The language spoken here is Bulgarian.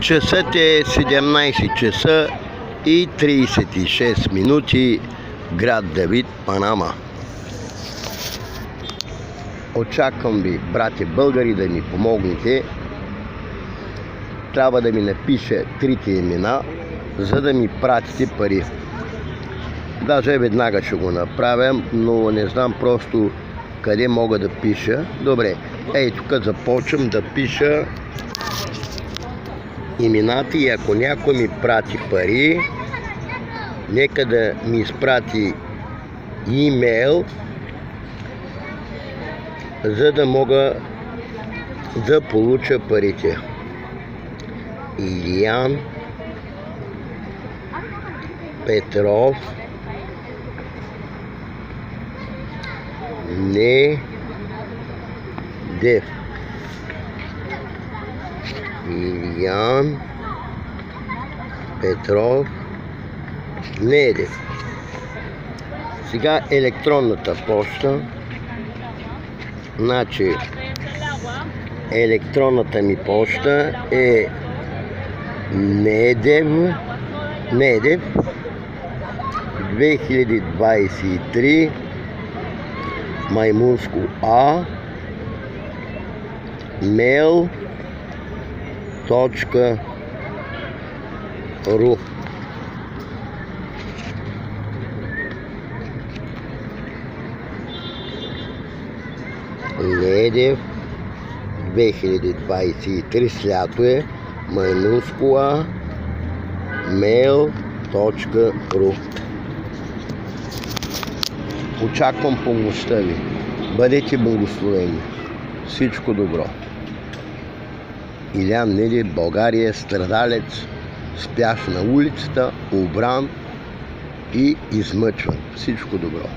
Часът е 17 часа и 36 минути, град Давид, Панама. Очаквам ви, братя българи, да ми помогнете. Трябва да ми напише трите имена, за да ми пратите пари. Даже веднага ще го направя, но не знам просто къде мога да пиша. Добре, ей, тук започвам да пиша имената и ако някой ми прати пари, нека да ми изпрати имейл, за да мога да получа парите. Илиян Петров Недев. Илиян Петров Недев. Сега електронната поща. Значи електронната ми поща е Недев 2023 Маймунско А mail.ru. Недев 2023 слято е Маймунско А mail.ru. Очаквам помощта ви. Бъдете благословени. Всичко добро. Илиян Недев, България, страдалец, спящ на улицата, обран и измъчван. Всичко добро.